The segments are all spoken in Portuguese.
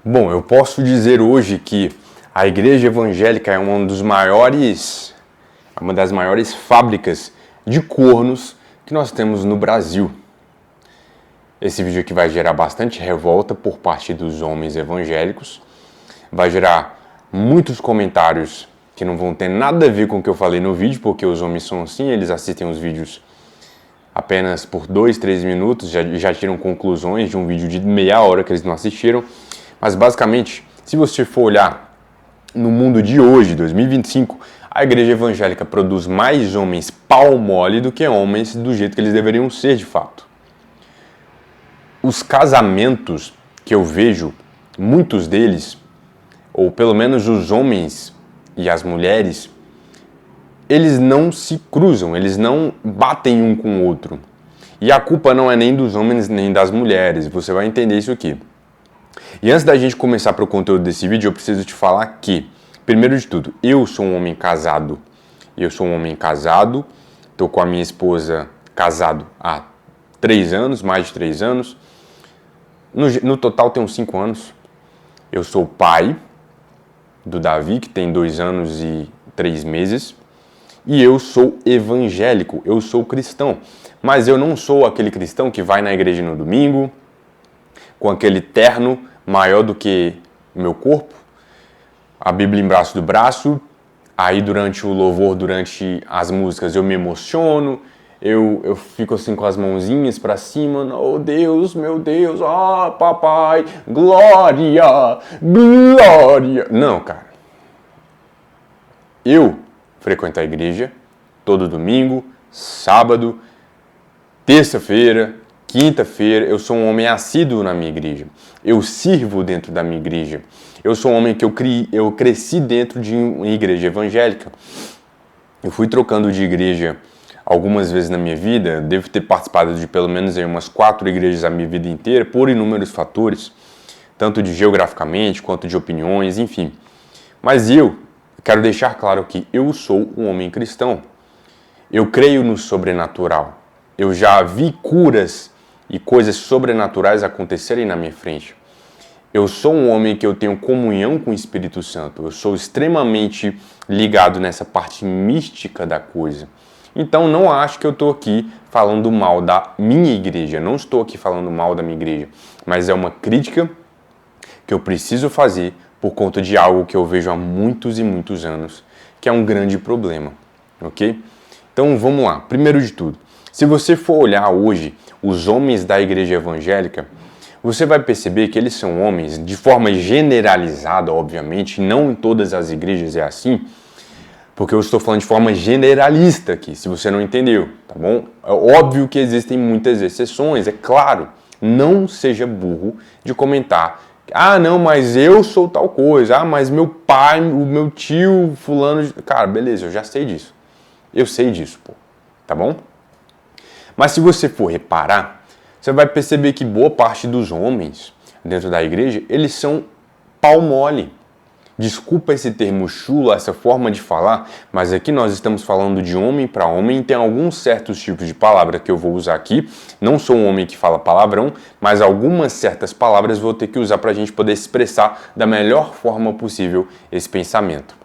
Bom, eu posso dizer hoje que a igreja evangélica é uma das maiores fábricas de cornos que nós temos no Brasil. Esse vídeo aqui vai gerar bastante revolta por parte dos homens evangélicos, vai gerar muitos comentários que não vão ter nada a ver com o que eu falei no vídeo, porque os homens são assim, eles assistem os vídeos apenas por 2, 3 minutos, já tiram conclusões de um vídeo de meia hora que eles não assistiram. Mas basicamente, se você for olhar no mundo de hoje, 2025, a igreja evangélica produz mais homens pau mole do que homens do jeito que eles deveriam ser de fato. Os casamentos que eu vejo, muitos deles, ou pelo menos os homens e as mulheres, eles não se cruzam, eles não batem um com o outro. E a culpa não é nem dos homens nem das mulheres, você vai entender isso aqui. E antes da gente começar para o conteúdo desse vídeo, eu preciso te falar que, primeiro de tudo, eu sou um homem casado. Estou com a minha esposa casado há 3 anos, mais de 3 anos. No total tem uns 5 anos. Eu sou pai do Davi, que tem 2 anos e 3 meses. E eu sou evangélico, eu sou cristão. Mas eu não sou aquele cristão que vai na igreja no domingo, com aquele terno maior do que meu corpo, a Bíblia embaixo do braço, aí durante o louvor, durante as músicas eu me emociono, eu fico assim com as mãozinhas para cima, oh Deus, meu Deus, oh papai, glória, glória. Não, cara. Eu frequento a igreja todo domingo, sábado, terça-feira, quinta-feira. Eu sou um homem assíduo na minha igreja. Eu sirvo dentro da minha igreja. Eu sou um homem que eu cresci dentro de uma igreja evangélica. Eu fui trocando de igreja algumas vezes na minha vida. Devo ter participado de pelo menos umas 4 igrejas a minha vida inteira, por inúmeros fatores, tanto de geograficamente quanto de opiniões, enfim. Mas eu quero deixar claro que eu sou um homem cristão. Eu creio no sobrenatural. Eu já vi curas e coisas sobrenaturais acontecerem na minha frente. Eu sou um homem que eu tenho comunhão com o Espírito Santo. Eu sou extremamente ligado nessa parte mística da coisa. Então não acho que eu estou aqui falando mal da minha igreja. Não estou aqui falando mal da minha igreja. Mas é uma crítica que eu preciso fazer por conta de algo que eu vejo há muitos e muitos anos, que é um grande problema. Ok? Então vamos lá. Primeiro de tudo, se você for olhar hoje os homens da igreja evangélica, você vai perceber que eles são homens, de forma generalizada, obviamente, não em todas as igrejas é assim, porque eu estou falando de forma generalista aqui, se você não entendeu, tá bom? É óbvio que existem muitas exceções, é claro. Não seja burro de comentar, ah, não, mas eu sou tal coisa, ah, mas meu pai, o meu tio, fulano... Cara, beleza, eu já sei disso. Eu sei disso, pô, tá bom? Mas se você for reparar, você vai perceber que boa parte dos homens dentro da igreja, eles são pau mole. Desculpa esse termo chulo, essa forma de falar, mas aqui nós estamos falando de homem para homem, tem alguns certos tipos de palavra que eu vou usar aqui. Não sou um homem que fala palavrão, mas algumas certas palavras vou ter que usar para a gente poder expressar da melhor forma possível esse pensamento.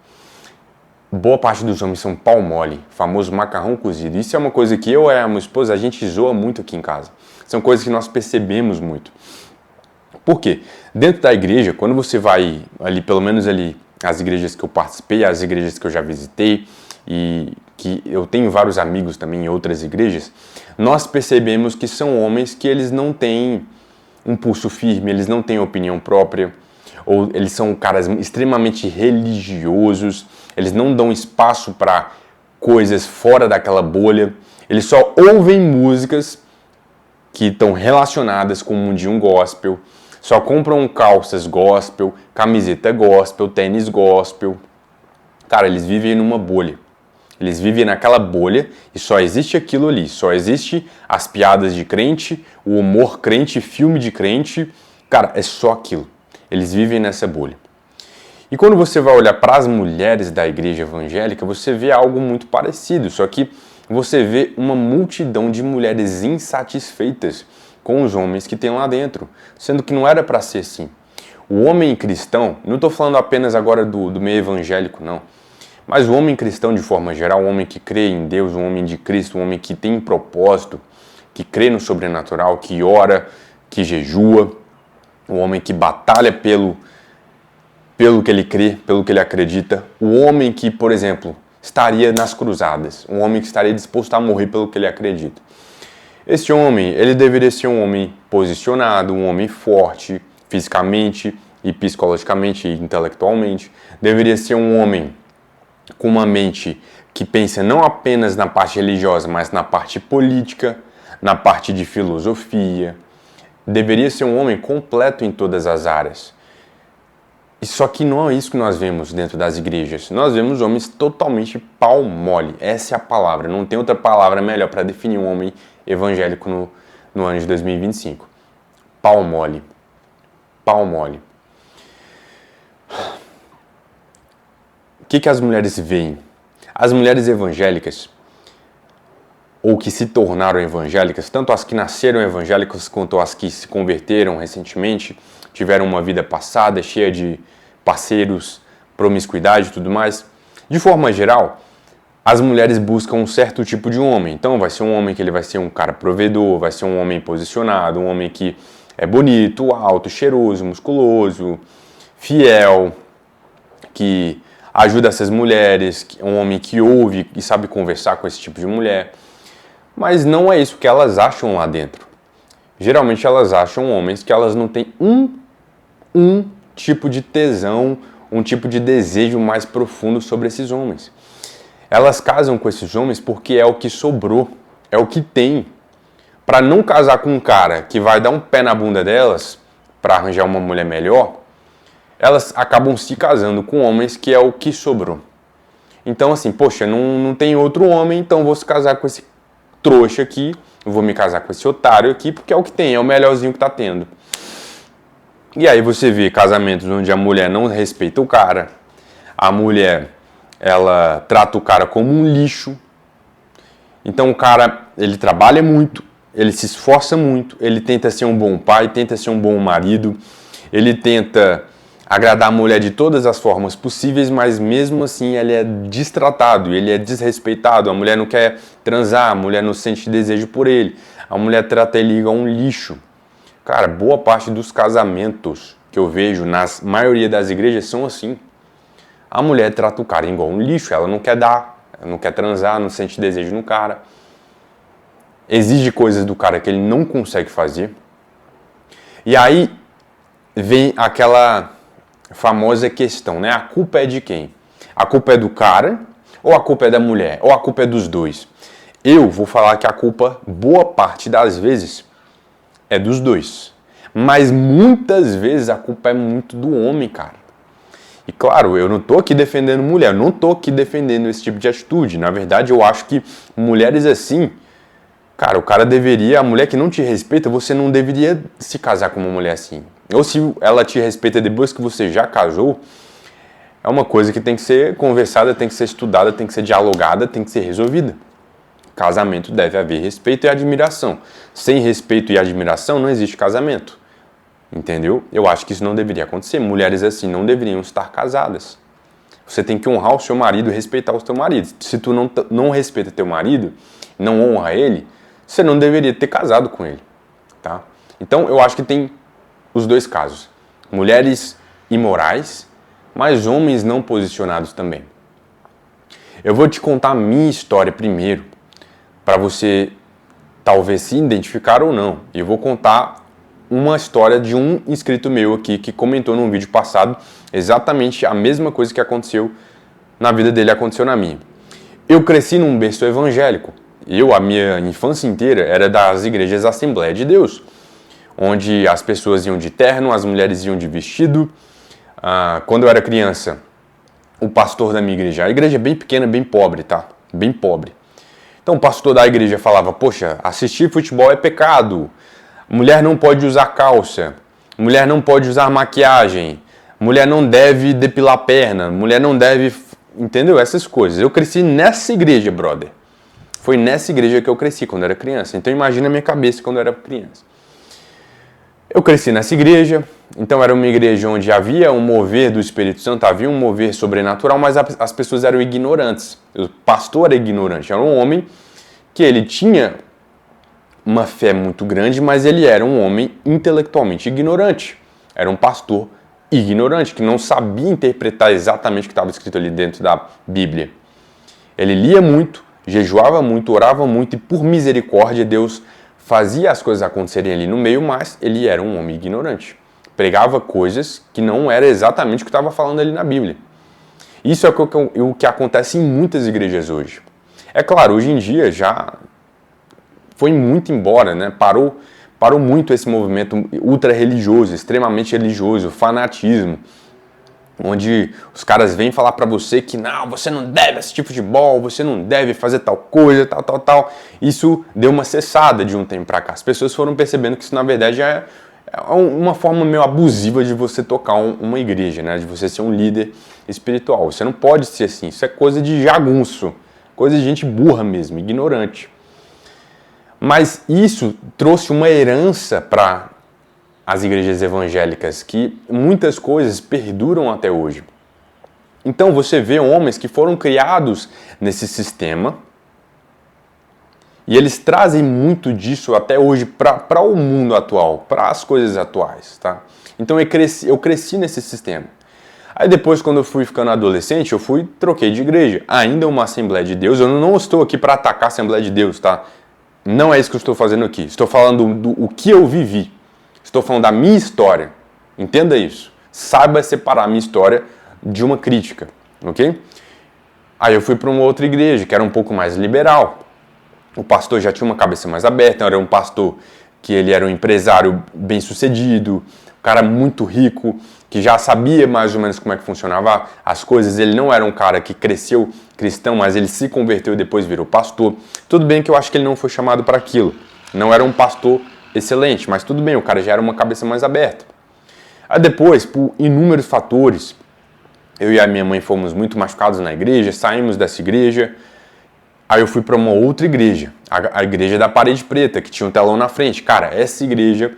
Boa parte dos homens são pau mole, famoso macarrão cozido. Isso é uma coisa que eu e a minha esposa, a gente zoa muito aqui em casa. São coisas que nós percebemos muito. Por quê? Dentro da igreja, quando você vai ali, pelo menos ali, as igrejas que eu participei, as igrejas que eu já visitei, e que eu tenho vários amigos também em outras igrejas, nós percebemos que são homens que eles não têm um pulso firme, eles não têm opinião própria, ou eles são caras extremamente religiosos, eles não dão espaço para coisas fora daquela bolha, eles só ouvem músicas que estão relacionadas com o mundinho gospel, só compram calças gospel, camiseta gospel, tênis gospel. Cara, eles vivem numa bolha. Eles vivem naquela bolha e só existe aquilo ali, só existe as piadas de crente, o humor crente, filme de crente. Cara, é só aquilo. Eles vivem nessa bolha. E quando você vai olhar para as mulheres da igreja evangélica, você vê algo muito parecido, só que você vê uma multidão de mulheres insatisfeitas com os homens que tem lá dentro, sendo que não era para ser assim. O homem cristão, não estou falando apenas agora do meio evangélico, não. Mas o homem cristão, de forma geral, o homem que crê em Deus, o homem de Cristo, o homem que tem propósito, que crê no sobrenatural, que ora, que jejua, o homem que batalha pelo que ele crê, pelo que ele acredita, o homem que, por exemplo, estaria nas cruzadas, um homem que estaria disposto a morrer pelo que ele acredita. Esse homem, ele deveria ser um homem posicionado, um homem forte, fisicamente e psicologicamente e intelectualmente. Deveria ser um homem com uma mente que pensa não apenas na parte religiosa, mas na parte política, na parte de filosofia. Deveria ser um homem completo em todas as áreas. E só que não é isso que nós vemos dentro das igrejas. Nós vemos homens totalmente pau mole. Essa é a palavra. Não tem outra palavra melhor para definir um homem evangélico no ano de 2025. Pau mole. Pau mole. O que as mulheres veem? As mulheres evangélicas, ou que se tornaram evangélicas, tanto as que nasceram evangélicas quanto as que se converteram recentemente, tiveram uma vida passada cheia de parceiros, promiscuidade e tudo mais. De forma geral, as mulheres buscam um certo tipo de homem. Então vai ser um homem que ele vai ser um cara provedor, vai ser um homem posicionado, um homem que é bonito, alto, cheiroso, musculoso, fiel, que ajuda essas mulheres, um homem que ouve e sabe conversar com esse tipo de mulher. Mas não é isso que elas acham lá dentro. Geralmente elas acham homens que elas não têm um tipo de tesão, um tipo de desejo mais profundo sobre esses homens. Elas casam com esses homens porque é o que sobrou, é o que tem. Para não casar com um cara que vai dar um pé na bunda delas para arranjar uma mulher melhor, elas acabam se casando com homens que é o que sobrou. Então assim, poxa, não tem outro homem, então vou se casar com esse trouxa aqui, vou me casar com esse otário aqui, porque é o que tem, é o melhorzinho que tá tendo. E aí você vê casamentos onde a mulher não respeita o cara, a mulher, ela trata o cara como um lixo. Então o cara, ele trabalha muito, ele se esforça muito, ele tenta ser um bom pai, tenta ser um bom marido, ele tenta agradar a mulher de todas as formas possíveis, mas mesmo assim ele é destratado, ele é desrespeitado, a mulher não quer transar, a mulher não sente desejo por ele, a mulher trata ele igual um lixo. Cara, boa parte dos casamentos que eu vejo na maioria das igrejas são assim. A mulher trata o cara igual um lixo, ela não quer dar, ela não quer transar, não sente desejo no cara. Exige coisas do cara que ele não consegue fazer. E aí vem aquela famosa questão, né? A culpa é de quem? A culpa é do cara, ou a culpa é da mulher, ou a culpa é dos dois? Eu vou falar que a culpa, boa parte das vezes, é dos dois. Mas muitas vezes a culpa é muito do homem, cara. E claro, eu não tô aqui defendendo mulher, eu não tô aqui defendendo esse tipo de atitude. Na verdade, eu acho que mulheres assim, cara, o cara deveria, a mulher que não te respeita, você não deveria se casar com uma mulher assim. Ou se ela te respeita depois que você já casou, é uma coisa que tem que ser conversada, tem que ser estudada, tem que ser dialogada, tem que ser resolvida. Casamento deve haver respeito e admiração. Sem respeito e admiração não existe casamento. Entendeu? Eu acho que isso não deveria acontecer. Mulheres assim não deveriam estar casadas. Você tem que honrar o seu marido e respeitar o seu marido. Se tu não respeita teu marido, não honra ele, você não deveria ter casado com ele. Tá? Então eu acho que tem os dois casos. Mulheres imorais, mas homens não posicionados também. Eu vou te contar a minha história primeiro, para você talvez se identificar ou não. E eu vou contar uma história de um inscrito meu aqui que comentou num vídeo passado exatamente a mesma coisa que aconteceu na vida dele, aconteceu na minha. Eu cresci num berço evangélico. A minha infância inteira era das igrejas Assembleia de Deus, onde as pessoas iam de terno, as mulheres iam de vestido. Quando eu era criança, o pastor da minha igreja, a igreja é bem pequena, bem pobre, tá? Bem pobre. Então o pastor da igreja falava, poxa, assistir futebol é pecado, mulher não pode usar calça, mulher não pode usar maquiagem, mulher não deve depilar a perna, mulher não deve... Entendeu? Essas coisas. Eu cresci nessa igreja, brother. Foi nessa igreja que eu cresci quando era criança. Então imagina a minha cabeça quando eu era criança. Eu cresci nessa igreja, então era uma igreja onde havia um mover do Espírito Santo, havia um mover sobrenatural, mas as pessoas eram ignorantes. O pastor era ignorante, era um homem que ele tinha uma fé muito grande, mas ele era um homem intelectualmente ignorante. Era um pastor ignorante, que não sabia interpretar exatamente o que estava escrito ali dentro da Bíblia. Ele lia muito, jejuava muito, orava muito e por misericórdia Deus fazia as coisas acontecerem ali no meio, mas ele era um homem ignorante. Pregava coisas que não era exatamente o que estava falando ali na Bíblia. Isso é o que acontece em muitas igrejas hoje. É claro, hoje em dia já foi muito embora, né? Parou muito esse movimento ultra-religioso, extremamente religioso, fanatismo, onde os caras vêm falar pra você que não, você não deve assistir futebol, você não deve fazer tal coisa, tal. Isso deu uma cessada de um tempo pra cá. As pessoas foram percebendo que isso, na verdade, é uma forma meio abusiva de você tocar uma igreja, né? De você ser um líder espiritual. Você não pode ser assim. Isso é coisa de jagunço, coisa de gente burra mesmo, ignorante. Mas isso trouxe uma herança para as igrejas evangélicas, que muitas coisas perduram até hoje. Então você vê homens que foram criados nesse sistema e eles trazem muito disso até hoje para o mundo atual, para as coisas atuais, tá? Então eu cresci nesse sistema. Aí depois, quando eu fui ficando adolescente, troquei de igreja. Ainda uma Assembleia de Deus. Eu não estou aqui para atacar a Assembleia de Deus, tá? Não é isso que eu estou fazendo aqui. Estou falando do que eu vivi. Estou falando da minha história. Entenda isso. Saiba separar a minha história de uma crítica, ok? Aí eu fui para uma outra igreja, que era um pouco mais liberal. O pastor já tinha uma cabeça mais aberta, era um pastor que ele era um empresário bem-sucedido, um cara muito rico, que já sabia mais ou menos como é que funcionava as coisas. Ele não era um cara que cresceu cristão, mas ele se converteu e depois virou pastor. Tudo bem que eu acho que ele não foi chamado para aquilo. Não era um pastor excelente, mas tudo bem, o cara já era uma cabeça mais aberta. Aí depois, por inúmeros fatores, eu e a minha mãe fomos muito machucados na igreja, saímos dessa igreja. Aí eu fui para uma outra igreja, a igreja da Parede Preta, que tinha um telão na frente. Cara, essa igreja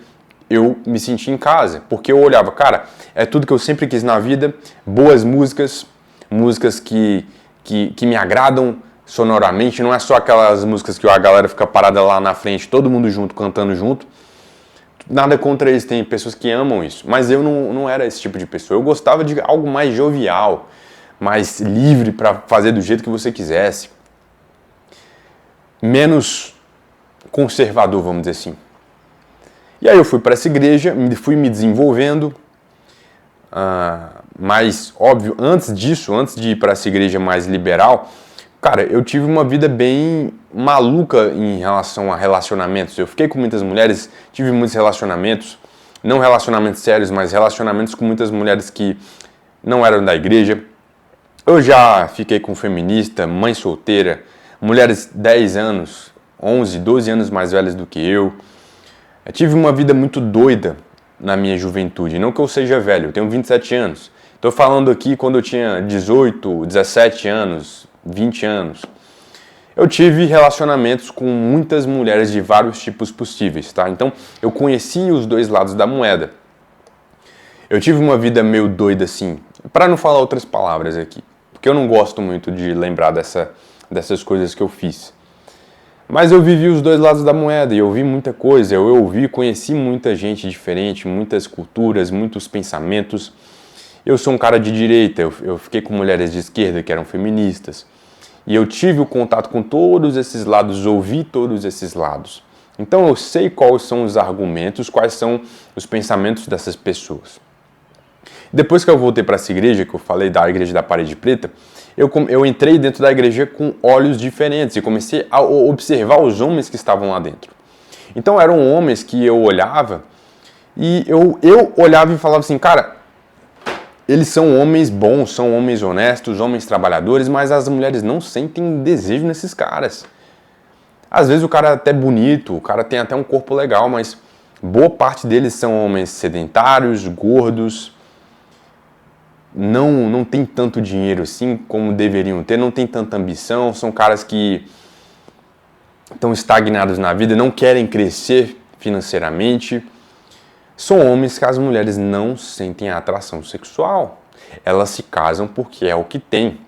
eu me senti em casa, porque eu olhava, cara, é tudo que eu sempre quis na vida, boas músicas que me agradam sonoramente, não é só aquelas músicas que a galera fica parada lá na frente, todo mundo junto, cantando junto. Nada contra eles, tem pessoas que amam isso, mas eu não era esse tipo de pessoa. Eu gostava de algo mais jovial, mais livre para fazer do jeito que você quisesse. Menos conservador, vamos dizer assim. E aí eu fui para essa igreja, fui me desenvolvendo, mas óbvio, antes de ir para essa igreja mais liberal, cara, eu tive uma vida bem maluca em relação a relacionamentos. Eu fiquei com muitas mulheres, tive muitos relacionamentos, não relacionamentos sérios, mas relacionamentos com muitas mulheres que não eram da igreja. Eu já fiquei com feminista, mãe solteira, mulheres 10 anos, 11, 12 anos mais velhas do que eu. Eu tive uma vida muito doida na minha juventude. Não que eu seja velho, eu tenho 27 anos. Estou falando aqui quando eu tinha 18, 17 anos, 20 anos. Eu tive relacionamentos com muitas mulheres de vários tipos possíveis, tá? Então, eu conheci os dois lados da moeda. Eu tive uma vida meio doida assim, para não falar outras palavras aqui, porque eu não gosto muito de lembrar dessas coisas que eu fiz. Mas eu vivi os dois lados da moeda e eu vi muita coisa, conheci muita gente diferente, muitas culturas, muitos pensamentos. Eu sou um cara de direita, eu fiquei com mulheres de esquerda que eram feministas. E eu tive o contato com todos esses lados, ouvi todos esses lados. Então eu sei quais são os argumentos, quais são os pensamentos dessas pessoas. Depois que eu voltei para essa igreja, que eu falei da igreja da Parede Preta, eu entrei dentro da igreja com olhos diferentes e comecei a observar os homens que estavam lá dentro. Então eram homens que eu olhava e eu olhava e falava assim, cara, eles são homens bons, são homens honestos, homens trabalhadores, mas as mulheres não sentem desejo nesses caras. Às vezes o cara é até bonito, o cara tem até um corpo legal, mas boa parte deles são homens sedentários, gordos, não tem tanto dinheiro assim como deveriam ter, não tem tanta ambição, são caras que estão estagnados na vida, não querem crescer financeiramente, São homens que as mulheres não sentem atração sexual. Elas se casam porque é o que tem.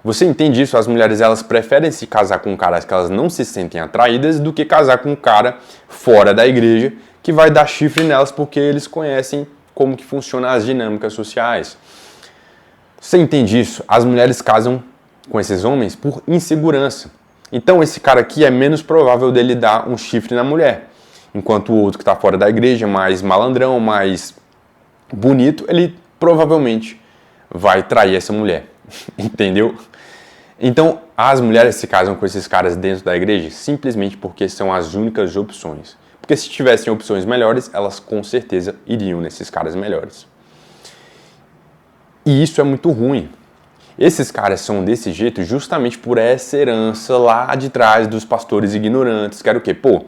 Você entende isso? As mulheres elas preferem se casar com caras que elas não se sentem atraídas do que casar com um cara fora da igreja que vai dar chifre nelas porque eles conhecem como que funcionam as dinâmicas sociais. Você entende isso? As mulheres casam com esses homens por insegurança. Então esse cara aqui é menos provável dele dar um chifre na mulher. Enquanto o outro que está fora da igreja, mais malandrão, mais bonito, ele provavelmente vai trair essa mulher. Entendeu? Então, as mulheres se casam com esses caras dentro da igreja simplesmente porque são as únicas opções. Porque se tivessem opções melhores, elas com certeza iriam nesses caras melhores. E isso é muito ruim. Esses caras são desse jeito justamente por essa herança lá de trás dos pastores ignorantes. Que era o quê? Pô,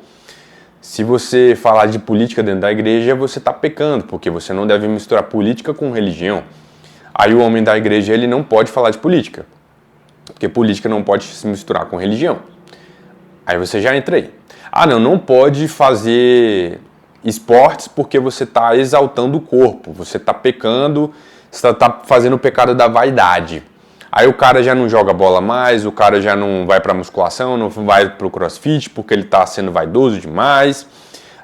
se você falar de política dentro da igreja, você está pecando, porque você não deve misturar política com religião. Aí o homem da igreja ele não pode falar de política, porque política não pode se misturar com religião. Aí você já entra aí. Ah, não pode fazer esportes porque você está exaltando o corpo, você está pecando, você está fazendo o pecado da vaidade. Aí o cara já não joga bola mais, o cara já não vai para musculação, não vai para o crossfit porque ele está sendo vaidoso demais.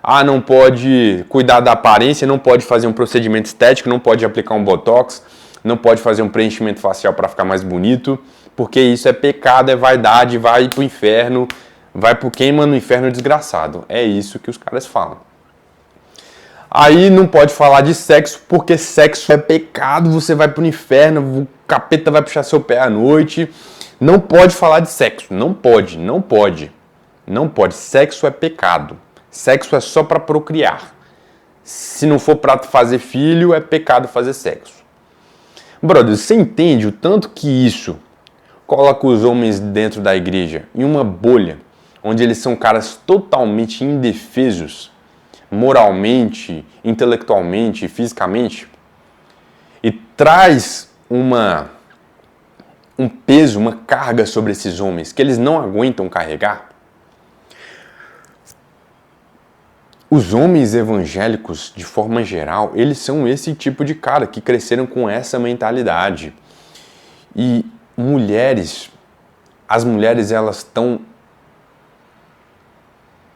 Ah, não pode cuidar da aparência, não pode fazer um procedimento estético, não pode aplicar um botox, não pode fazer um preenchimento facial para ficar mais bonito, porque isso é pecado, é vaidade, vai pro inferno, vai pro queima no inferno desgraçado. É isso que os caras falam. Aí não pode falar de sexo, porque sexo é pecado, você vai pro inferno, o capeta vai puxar seu pé à noite. Não pode falar de sexo, não pode. Sexo é pecado. Sexo é só para procriar. Se não for para fazer filho, é pecado fazer sexo. Brother, você entende o tanto que isso coloca os homens dentro da igreja em uma bolha, onde eles são caras totalmente indefesos, moralmente, intelectualmente e fisicamente, e traz um peso, uma carga sobre esses homens que eles não aguentam carregar? Os homens evangélicos, de forma geral, eles são esse tipo de cara que cresceram com essa mentalidade. E as mulheres elas estão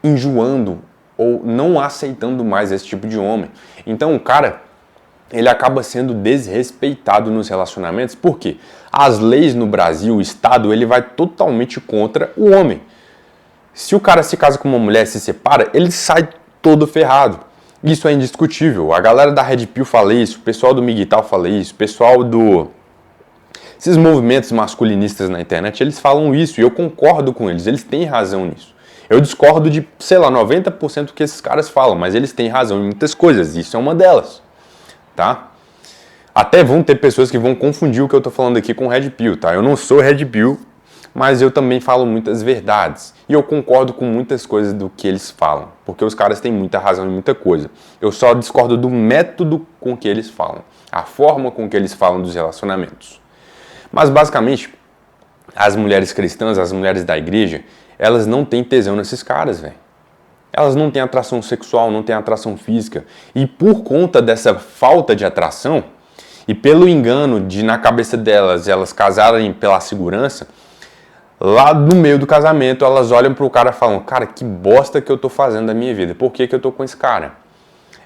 enjoando ou não aceitando mais esse tipo de homem. Então o cara, ele acaba sendo desrespeitado nos relacionamentos. Por quê? As leis no Brasil, o Estado, ele vai totalmente contra o homem. Se o cara se casa com uma mulher, se separa, ele sai todo ferrado. Isso é indiscutível. A galera da Red Pill fala isso, o pessoal do Miguel fala isso, o pessoal esses movimentos masculinistas na internet, eles falam isso e eu concordo com eles têm razão nisso. Eu discordo de, 90% do que esses caras falam, mas eles têm razão em muitas coisas, isso é uma delas, tá? Até vão ter pessoas que vão confundir o que eu tô falando aqui com Red Pill, tá? Eu não sou Red Pill, mas eu também falo muitas verdades. E eu concordo com muitas coisas do que eles falam, porque os caras têm muita razão em muita coisa. Eu só discordo do método com que eles falam, a forma com que eles falam dos relacionamentos. Mas basicamente, as mulheres cristãs, as mulheres da igreja, elas não têm tesão nesses caras, velho. Elas não têm atração sexual, não têm atração física. E por conta dessa falta de atração, e pelo engano de na cabeça delas, elas casarem pela segurança, lá no meio do casamento, elas olham pro cara e falam: cara, que bosta que eu tô fazendo da minha vida. Por que eu tô com esse cara?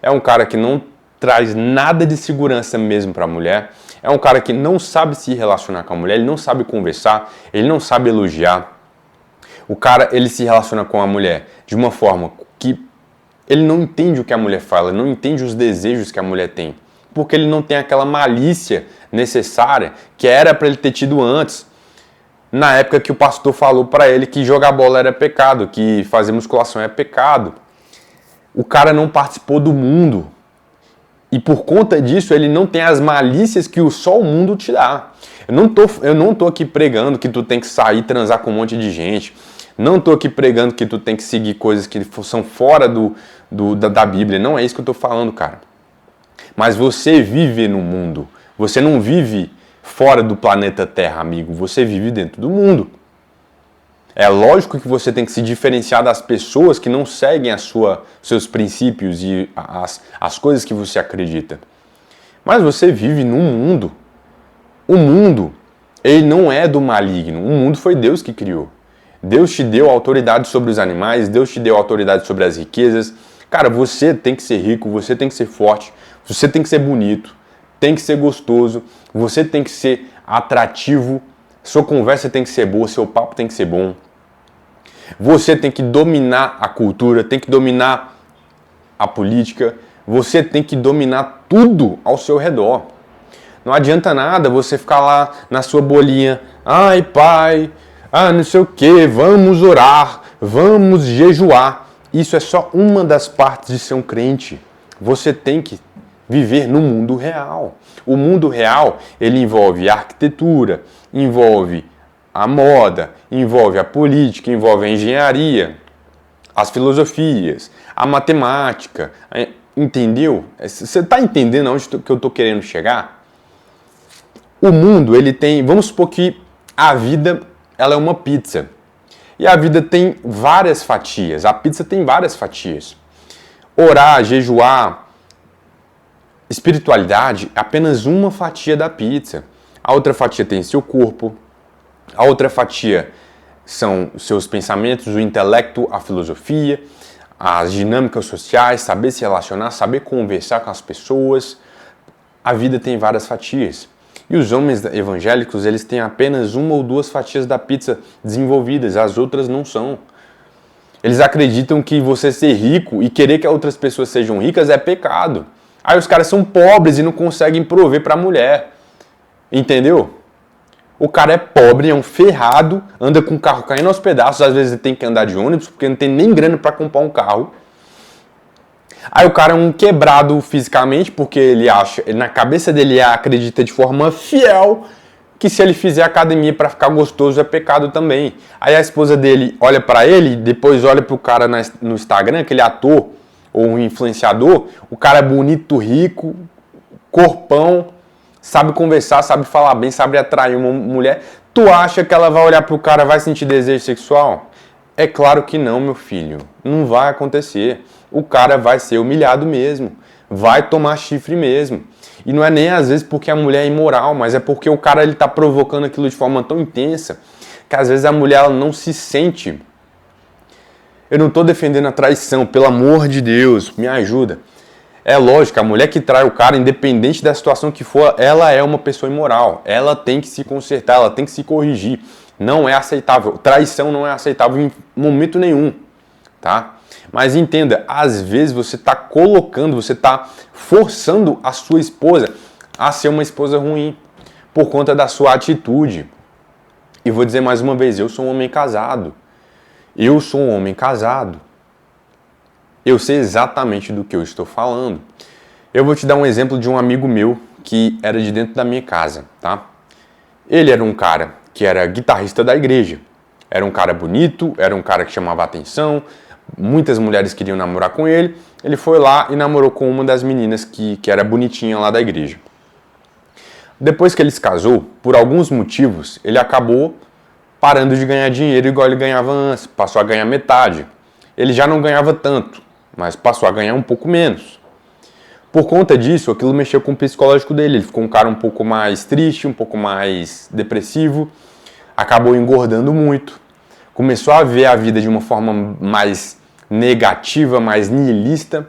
É um cara que não traz nada de segurança mesmo pra mulher. É um cara que não sabe se relacionar com a mulher, ele não sabe conversar, ele não sabe elogiar. O cara, ele se relaciona com a mulher de uma forma que ele não entende o que a mulher fala, não entende os desejos que a mulher tem. Porque ele não tem aquela malícia necessária que era para ele ter tido antes. Na época que o pastor falou para ele que jogar bola era pecado, que fazer musculação é pecado. O cara não participou do mundo. E por conta disso, ele não tem as malícias que só o mundo te dá. Eu não tô aqui pregando que tu tem que sair e transar com um monte de gente. Não tô aqui pregando que tu tem que seguir coisas que são fora da Bíblia. Não é isso que eu tô falando, cara. Mas você vive no mundo. Você não vive fora do planeta Terra, amigo. Você vive dentro do mundo. É lógico que você tem que se diferenciar das pessoas que não seguem seus princípios e as coisas que você acredita. Mas você vive num mundo. O mundo, ele não é do maligno. O mundo foi Deus que criou. Deus te deu autoridade sobre os animais, Deus te deu autoridade sobre as riquezas. Cara, você tem que ser rico, você tem que ser forte, você tem que ser bonito, tem que ser gostoso, você tem que ser atrativo, sua conversa tem que ser boa, seu papo tem que ser bom. Você tem que dominar a cultura, tem que dominar a política, você tem que dominar tudo ao seu redor. Não adianta nada você ficar lá na sua bolinha, ai pai, não sei o que, vamos orar, vamos jejuar. Isso é só uma das partes de ser um crente. Você tem que viver no mundo real. O mundo real, ele envolve a arquitetura, envolve a moda, envolve a política, envolve a engenharia, as filosofias, a matemática, entendeu? Você está entendendo onde que eu estou querendo chegar? O mundo, ele tem, vamos supor que a vida, ela é uma pizza. E a vida tem várias fatias, a pizza tem várias fatias. Orar, jejuar, espiritualidade é apenas uma fatia da pizza. A outra fatia tem seu corpo, a outra fatia são os seus pensamentos, o intelecto, a filosofia, as dinâmicas sociais, saber se relacionar, saber conversar com as pessoas. A vida tem várias fatias. E os homens evangélicos, eles têm apenas uma ou duas fatias da pizza desenvolvidas, as outras não são. Eles acreditam que você ser rico e querer que outras pessoas sejam ricas é pecado. Aí os caras são pobres e não conseguem prover para a mulher. Entendeu? O cara é pobre, é um ferrado, anda com o carro caindo aos pedaços, às vezes ele tem que andar de ônibus porque não tem nem grana para comprar um carro. Aí o cara é um quebrado fisicamente porque ele acha, na cabeça dele acredita de forma fiel que se ele fizer academia para ficar gostoso é pecado também. Aí a esposa dele olha para ele, depois olha pro cara no Instagram, aquele ator ou um influenciador, o cara é bonito, rico, corpão, sabe conversar, sabe falar bem, sabe atrair uma mulher. Tu acha que ela vai olhar pro cara e vai sentir desejo sexual? É claro que não, meu filho. Não vai acontecer. O cara vai ser humilhado mesmo. Vai tomar chifre mesmo. E não é nem às vezes porque a mulher é imoral, mas é porque o cara ele tá provocando aquilo de forma tão intensa que às vezes a mulher ela não se sente. Eu não tô defendendo a traição, pelo amor de Deus, me ajuda. É lógico, a mulher que trai o cara, independente da situação que for, ela é uma pessoa imoral. Ela tem que se consertar, ela tem que se corrigir. Não é aceitável. Traição não é aceitável em momento nenhum, tá? Mas entenda, às vezes você está colocando, você está forçando a sua esposa a ser uma esposa ruim por conta da sua atitude. E vou dizer mais uma vez, eu sou um homem casado. Eu sou um homem casado. Eu sei exatamente do que eu estou falando. Eu vou te dar um exemplo de um amigo meu que era de dentro da minha casa, tá? Ele era um cara que era guitarrista da igreja. Era um cara bonito, era um cara que chamava atenção, muitas mulheres queriam namorar com ele. Ele foi lá e namorou com uma das meninas que era bonitinha lá da igreja. Depois que ele se casou, por alguns motivos, ele acabou parando de ganhar dinheiro igual ele ganhava antes, passou a ganhar metade. Ele já não ganhava tanto, mas passou a ganhar um pouco menos. Por conta disso, aquilo mexeu com o psicológico dele. Ele ficou um cara um pouco mais triste, um pouco mais depressivo, acabou engordando muito, começou a ver a vida de uma forma mais negativa, mais nihilista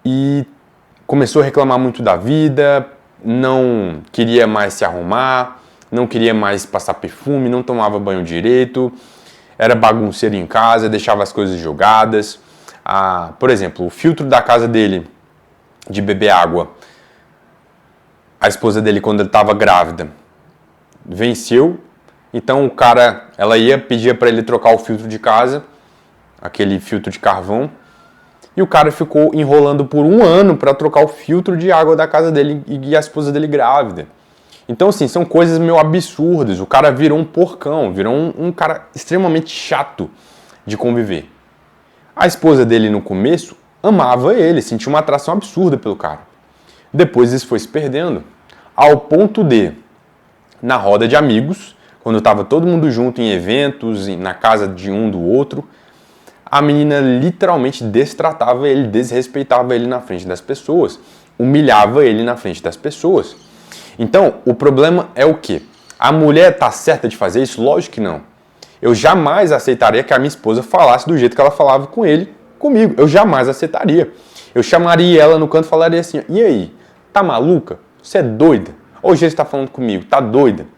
e começou a reclamar muito da vida, não queria mais se arrumar, não queria mais passar perfume, não tomava banho direito, era bagunceiro em casa, deixava as coisas jogadas. Por exemplo, o filtro da casa dele de beber água, a esposa dele, quando ele estava grávida, venceu. Então ela pedia para ele trocar o filtro de casa, aquele filtro de carvão, e o cara ficou enrolando por 1 ano para trocar o filtro de água da casa dele e a esposa dele grávida. Então, assim, são coisas meio absurdas. O cara virou um porcão, virou um cara extremamente chato de conviver. A esposa dele, no começo, amava ele, sentia uma atração absurda pelo cara. Depois isso foi se perdendo, ao ponto de, na roda de amigos, quando estava todo mundo junto em eventos, na casa de um do outro, a menina literalmente destratava ele, desrespeitava ele na frente das pessoas, humilhava ele na frente das pessoas. Então, o problema é o quê? A mulher está certa de fazer isso? Lógico que não. Eu jamais aceitaria que a minha esposa falasse do jeito que ela falava com ele, comigo. Eu jamais aceitaria. Eu chamaria ela no canto e falaria assim, e aí, tá maluca? Você é doida? Hoje você está falando comigo, tá doida?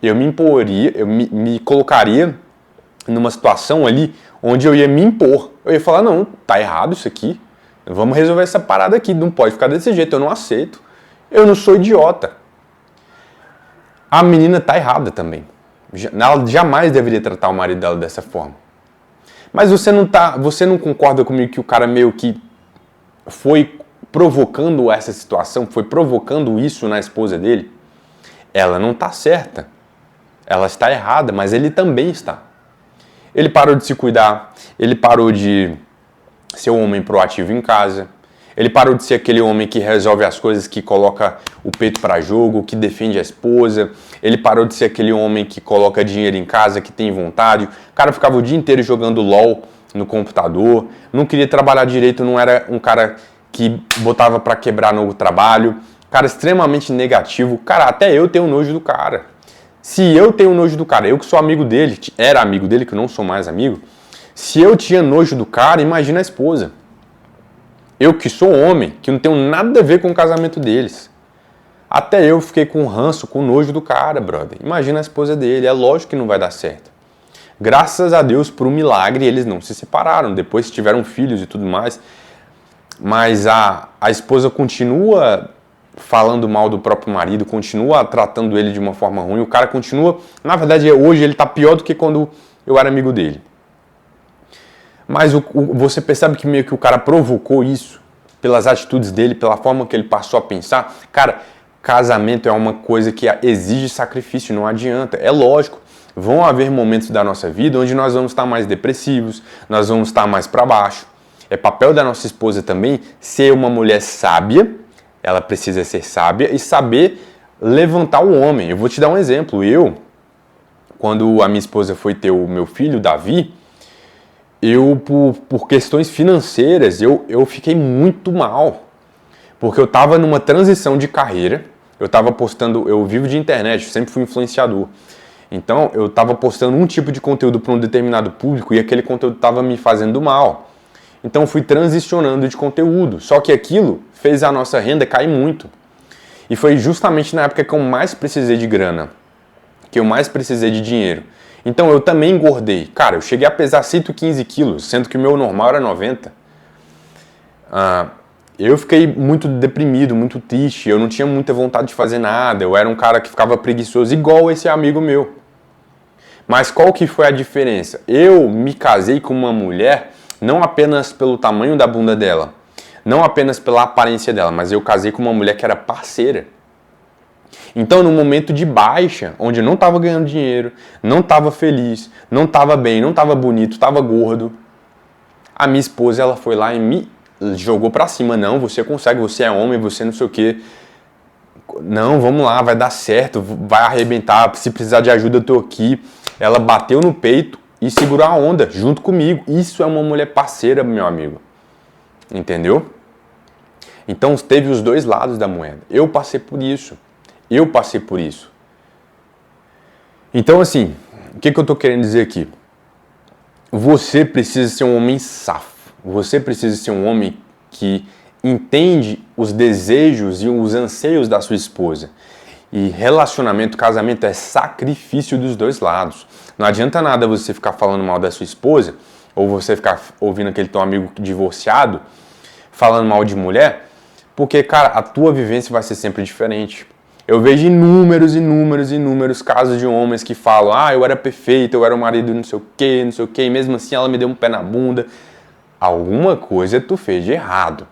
Eu me imporia, eu me colocaria numa situação ali onde eu ia me impor. Eu ia falar, não, tá errado isso aqui. Vamos resolver essa parada aqui, não pode ficar desse jeito, eu não aceito. Eu não sou idiota. A menina tá errada também. Ela jamais deveria tratar o marido dela dessa forma. Mas você não concorda comigo que o cara meio que foi provocando essa situação, foi provocando isso na esposa dele? Ela não tá certa. Ela está errada, mas ele também está. Ele parou de se cuidar, ele parou de ser um homem proativo em casa, ele parou de ser aquele homem que resolve as coisas, que coloca o peito para jogo, que defende a esposa, ele parou de ser aquele homem que coloca dinheiro em casa, que tem vontade. O cara ficava o dia inteiro jogando LOL no computador, não queria trabalhar direito, não era um cara que botava para quebrar no trabalho, cara extremamente negativo. Cara, até eu tenho nojo do cara. Se eu tenho nojo do cara, eu que sou amigo dele, era amigo dele, que eu não sou mais amigo, se eu tinha nojo do cara, imagina a esposa. Eu que sou homem, que não tenho nada a ver com o casamento deles. Até eu fiquei com ranço, com nojo do cara, brother. Imagina a esposa dele, é lógico que não vai dar certo. Graças a Deus, por um milagre, eles não se separaram, depois tiveram filhos e tudo mais. Mas a esposa continua falando mal do próprio marido, continua tratando ele de uma forma ruim, o cara continua... Na verdade, hoje ele tá pior do que quando eu era amigo dele. Mas você percebe que meio que o cara provocou isso pelas atitudes dele, pela forma que ele passou a pensar. Cara, casamento é uma coisa que exige sacrifício, não adianta. É lógico, vão haver momentos da nossa vida onde nós vamos estar mais depressivos, nós vamos estar mais para baixo. É papel da nossa esposa também ser uma mulher sábia, ela precisa ser sábia e saber levantar o homem. Eu vou te dar um exemplo. Quando a minha esposa foi ter o meu filho, Davi, por questões financeiras, eu fiquei muito mal. Porque eu estava numa transição de carreira, eu estava postando, eu vivo de internet, eu sempre fui influenciador. Então, eu estava postando um tipo de conteúdo para um determinado público e aquele conteúdo estava me fazendo mal. Então, eu fui transicionando de conteúdo. Só que aquilo fez a nossa renda cair muito. E foi justamente na época que eu mais precisei de grana, que eu mais precisei de dinheiro. Então, eu também engordei. Cara, eu cheguei a pesar 115 quilos, sendo que o meu normal era 90. Eu fiquei muito deprimido, muito triste, eu não tinha muita vontade de fazer nada, eu era um cara que ficava preguiçoso, igual esse amigo meu. Mas qual que foi a diferença? Eu me casei com uma mulher não apenas pelo tamanho da bunda dela, não apenas pela aparência dela, mas eu casei com uma mulher que era parceira. Então, no momento de baixa, onde eu não estava ganhando dinheiro, não estava feliz, não estava bem, não estava bonito, estava gordo, a minha esposa ela foi lá e me jogou pra cima. Não, você consegue, você é homem, você não sei o quê. Não, vamos lá, vai dar certo, vai arrebentar, se precisar de ajuda eu tô aqui. Ela bateu no peito e segurou a onda junto comigo. Isso é uma mulher parceira, meu amigo. Entendeu? Então teve os dois lados da moeda. Eu passei por isso. Então assim, o que eu tô querendo dizer aqui? Você precisa ser um homem safo. Você precisa ser um homem que entende os desejos e os anseios da sua esposa. E relacionamento, casamento é sacrifício dos dois lados. Não adianta nada você ficar falando mal da sua esposa, ou você ficar ouvindo aquele teu amigo divorciado, falando mal de mulher, porque, cara, a tua vivência vai ser sempre diferente. Eu vejo inúmeros casos de homens que falam, eu era perfeito, eu era o marido não sei o quê, e mesmo assim ela me deu um pé na bunda. Alguma coisa tu fez de errado.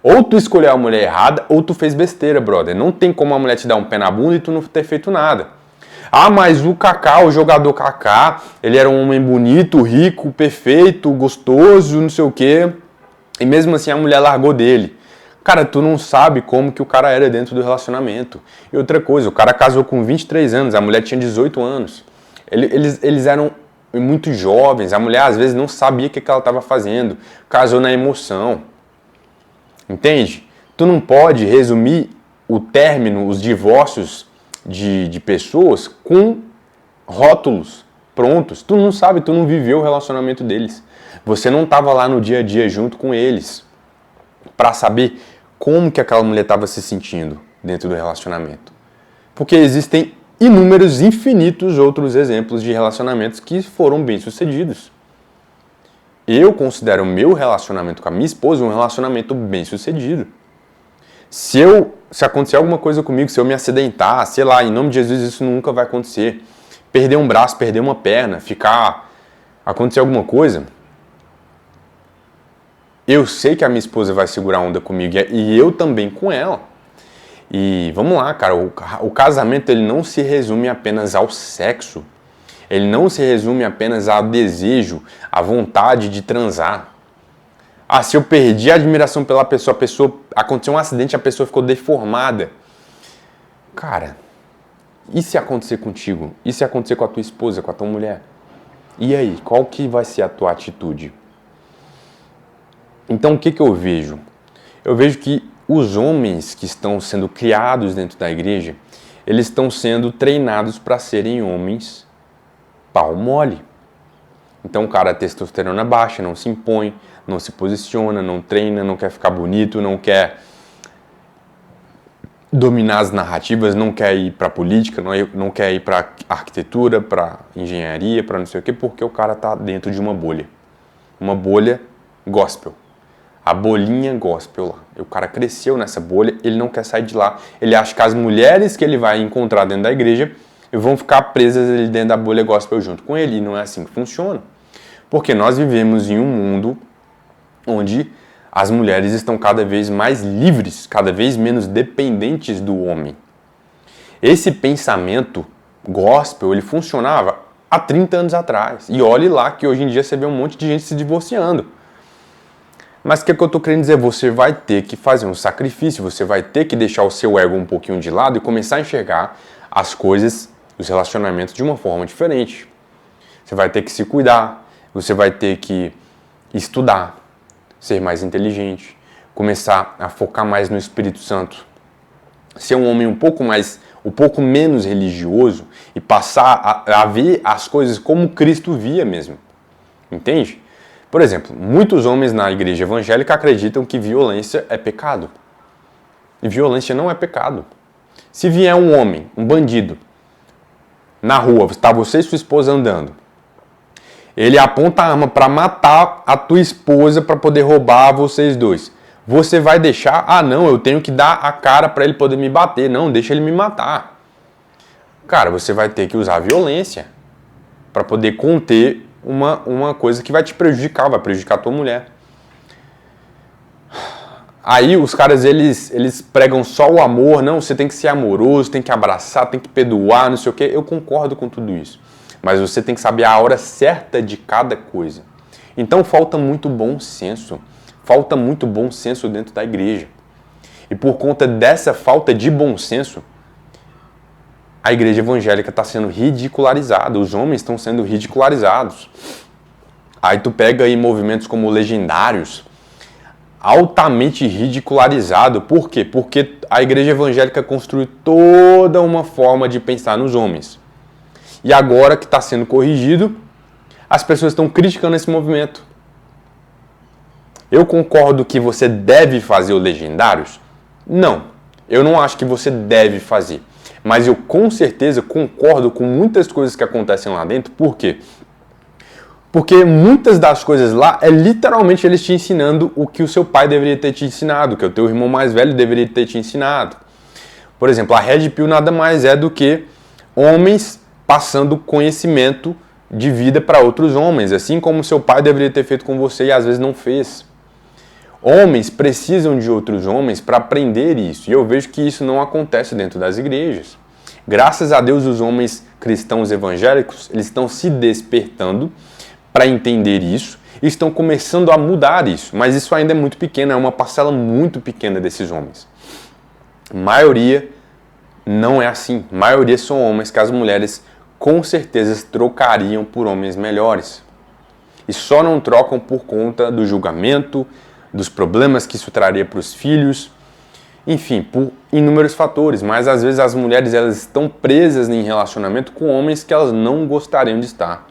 Ou tu escolheu a mulher errada, ou tu fez besteira, brother. Não tem como a mulher te dar um pé na bunda e tu não ter feito nada. Mas o Kaká, o jogador Kaká, ele era um homem bonito, rico, perfeito, gostoso, não sei o quê. E mesmo assim a mulher largou dele. Cara, tu não sabe como que o cara era dentro do relacionamento. E outra coisa, o cara casou com 23 anos, a mulher tinha 18 anos. Eles eram muito jovens, a mulher às vezes não sabia o que ela estava fazendo, casou na emoção. Entende? Tu não pode resumir o término, os divórcios de pessoas com rótulos prontos. Tu não sabe, tu não viveu o relacionamento deles. Você não estava lá no dia a dia junto com eles para saber como que aquela mulher estava se sentindo dentro do relacionamento. Porque existem inúmeros, infinitos outros exemplos de relacionamentos que foram bem-sucedidos. Eu considero o meu relacionamento com a minha esposa um relacionamento bem-sucedido. Se acontecer alguma coisa comigo, se eu me acidentar, sei lá, em nome de Jesus isso nunca vai acontecer. Perder um braço, perder uma perna, acontecer alguma coisa, eu sei que a minha esposa vai segurar a onda comigo e eu também com ela. E vamos lá, cara, o casamento ele não se resume apenas ao sexo. Ele não se resume apenas ao desejo, à vontade de transar. Ah, se eu perdi a admiração pela pessoa, aconteceu um acidente, a pessoa ficou deformada. Cara, e se acontecer contigo? E se acontecer com a tua esposa, com a tua mulher? E aí, qual que vai ser a tua atitude? Então, o que eu vejo? Eu vejo que os homens que estão sendo criados dentro da igreja, eles estão sendo treinados para serem homens pau mole. Então o cara testosterona baixa, não se impõe, não se posiciona, não treina, não quer ficar bonito, não quer dominar as narrativas, não quer ir para política, não quer ir para arquitetura, para engenharia, para não sei o quê, porque o cara tá dentro de uma bolha gospel. A bolinha gospel lá. O cara cresceu nessa bolha, ele não quer sair de lá. Ele acha que as mulheres que ele vai encontrar dentro da igreja vão ficar presas ali dentro da bolha gospel junto com ele. E não é assim que funciona. Porque nós vivemos em um mundo onde as mulheres estão cada vez mais livres, cada vez menos dependentes do homem. Esse pensamento gospel, ele funcionava há 30 anos atrás. E olhe lá que hoje em dia você vê um monte de gente se divorciando. Mas o que eu estou querendo dizer? Você vai ter que fazer um sacrifício, você vai ter que deixar o seu ego um pouquinho de lado e começar a enxergar as coisas, os relacionamentos de uma forma diferente. Você vai ter que se cuidar, você vai ter que estudar, ser mais inteligente, começar a focar mais no Espírito Santo, ser um homem um pouco menos religioso e passar a ver as coisas como Cristo via mesmo. Entende? Por exemplo, muitos homens na igreja evangélica acreditam que violência é pecado. E violência não é pecado. Se vier um homem, um bandido, na rua, está você e sua esposa andando, ele aponta a arma para matar a tua esposa para poder roubar vocês dois. Você vai deixar? Ah, não, eu tenho que dar a cara para ele poder me bater. Não, deixa ele me matar. Cara, você vai ter que usar violência para poder conter uma coisa que vai te prejudicar, vai prejudicar a tua mulher. Aí os caras, eles pregam só o amor, não, você tem que ser amoroso, tem que abraçar, tem que perdoar, não sei o quê. Eu concordo com tudo isso. Mas você tem que saber a hora certa de cada coisa. Então falta muito bom senso. Falta muito bom senso dentro da igreja. E por conta dessa falta de bom senso, a igreja evangélica está sendo ridicularizada, os homens estão sendo ridicularizados. Aí tu pega aí movimentos como Legendários, altamente ridicularizado. Por quê? Porque a igreja evangélica construiu toda uma forma de pensar nos homens. E agora que está sendo corrigido, as pessoas estão criticando esse movimento. Eu concordo que você deve fazer o Legendários? Não, eu não acho que você deve fazer. Mas eu com certeza concordo com muitas coisas que acontecem lá dentro. Por quê? Porque muitas das coisas lá é literalmente eles te ensinando o que o seu pai deveria ter te ensinado, o que o teu irmão mais velho deveria ter te ensinado. Por exemplo, a Red Pill nada mais é do que homens passando conhecimento de vida para outros homens, assim como seu pai deveria ter feito com você e às vezes não fez. Homens precisam de outros homens para aprender isso. E eu vejo que isso não acontece dentro das igrejas. Graças a Deus, os homens cristãos evangélicos, eles estão se despertando para entender isso e estão começando a mudar isso, mas isso ainda é muito pequeno, é uma parcela muito pequena desses homens. A maioria não é assim, a maioria são homens que as mulheres com certeza trocariam por homens melhores. E só não trocam por conta do julgamento, dos problemas que isso traria para os filhos, enfim, por inúmeros fatores. Mas às vezes as mulheres elas estão presas em relacionamento com homens que elas não gostariam de estar.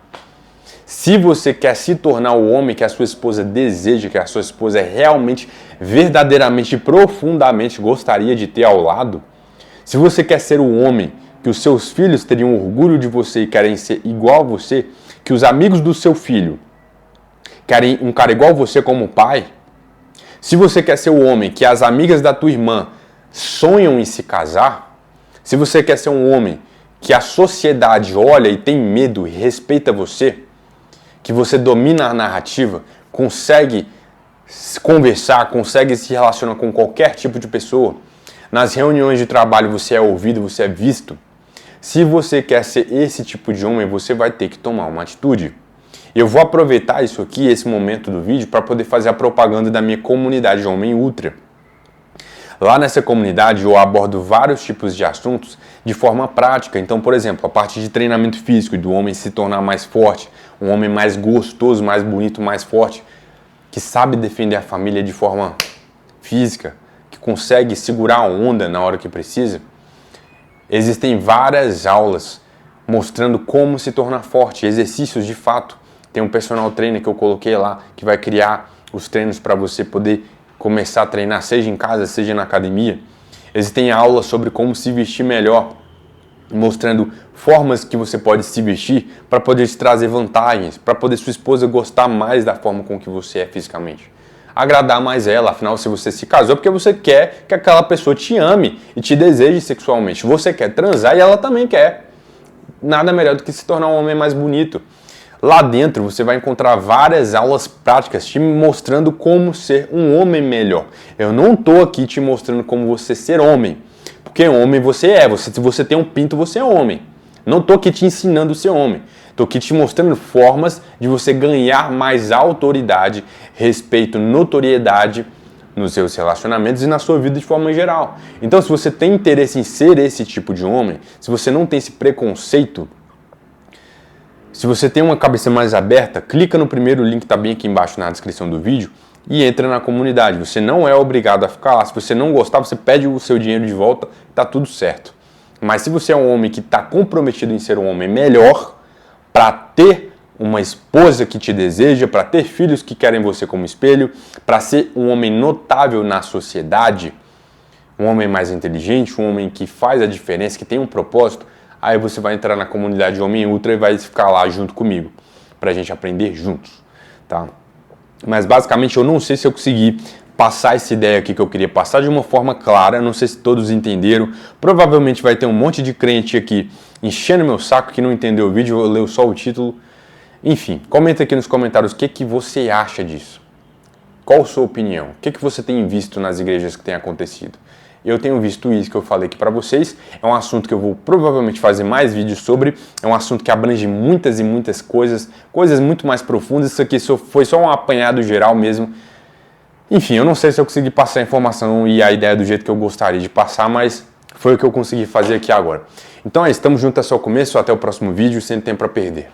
Se você quer se tornar o homem que a sua esposa deseja, que a sua esposa realmente, verdadeiramente, profundamente gostaria de ter ao lado, se você quer ser o homem que os seus filhos teriam orgulho de você e querem ser igual a você, que os amigos do seu filho querem um cara igual a você como pai, se você quer ser o homem que as amigas da tua irmã sonham em se casar, se você quer ser um homem que a sociedade olha e tem medo e respeita você, que você domina a narrativa, consegue conversar, consegue se relacionar com qualquer tipo de pessoa, nas reuniões de trabalho você é ouvido, você é visto. Se você quer ser esse tipo de homem, você vai ter que tomar uma atitude. Eu vou aproveitar isso aqui, esse momento do vídeo, para poder fazer a propaganda da minha comunidade Homem Ultra. Lá nessa comunidade eu abordo vários tipos de assuntos de forma prática. Então, por exemplo, a parte de treinamento físico, do homem se tornar mais forte, um homem mais gostoso, mais bonito, mais forte, que sabe defender a família de forma física, que consegue segurar a onda na hora que precisa. Existem várias aulas mostrando como se tornar forte, exercícios de fato. Tem um personal trainer que eu coloquei lá que vai criar os treinos para você poder começar a treinar, seja em casa, seja na academia. Existem aulas sobre como se vestir melhor, mostrando formas que você pode se vestir para poder te trazer vantagens, para poder sua esposa gostar mais da forma com que você é fisicamente. Agradar mais ela, afinal, se você se casou, é porque você quer que aquela pessoa te ame e te deseje sexualmente. Você quer transar e ela também quer. Nada melhor do que se tornar um homem mais bonito. Lá dentro você vai encontrar várias aulas práticas te mostrando como ser um homem melhor. Eu não estou aqui te mostrando como você ser homem, porque homem você é. Se você tem um pinto, você é homem. Não estou aqui te ensinando a ser homem. Estou aqui te mostrando formas de você ganhar mais autoridade, respeito, notoriedade nos seus relacionamentos e na sua vida de forma geral. Então, se você tem interesse em ser esse tipo de homem, se você não tem esse preconceito, se você tem uma cabeça mais aberta, clica no primeiro link que está bem aqui embaixo na descrição do vídeo e entra na comunidade. Você não é obrigado a ficar lá. Se você não gostar, você pede o seu dinheiro de volta, tá tudo certo. Mas se você é um homem que está comprometido em ser um homem melhor, para ter uma esposa que te deseja, para ter filhos que querem você como espelho, para ser um homem notável na sociedade, um homem mais inteligente, um homem que faz a diferença, que tem um propósito, aí você vai entrar na comunidade Homem Ultra e vai ficar lá junto comigo, pra gente aprender juntos, tá? Mas basicamente eu não sei se eu consegui passar essa ideia aqui que eu queria passar de uma forma clara, não sei se todos entenderam. Provavelmente vai ter um monte de crente aqui enchendo meu saco que não entendeu o vídeo, leu só o título. Enfim, comenta aqui nos comentários o que você acha disso. Qual a sua opinião? O que você tem visto nas igrejas que tem acontecido? Eu tenho visto isso que eu falei aqui para vocês, é um assunto que eu vou provavelmente fazer mais vídeos sobre, é um assunto que abrange muitas e muitas coisas muito mais profundas, isso aqui foi só um apanhado geral mesmo. Enfim, eu não sei se eu consegui passar a informação e a ideia do jeito que eu gostaria de passar, mas foi o que eu consegui fazer aqui agora. Então é isso, estamos juntos até o começo, até o próximo vídeo, sem tempo para perder.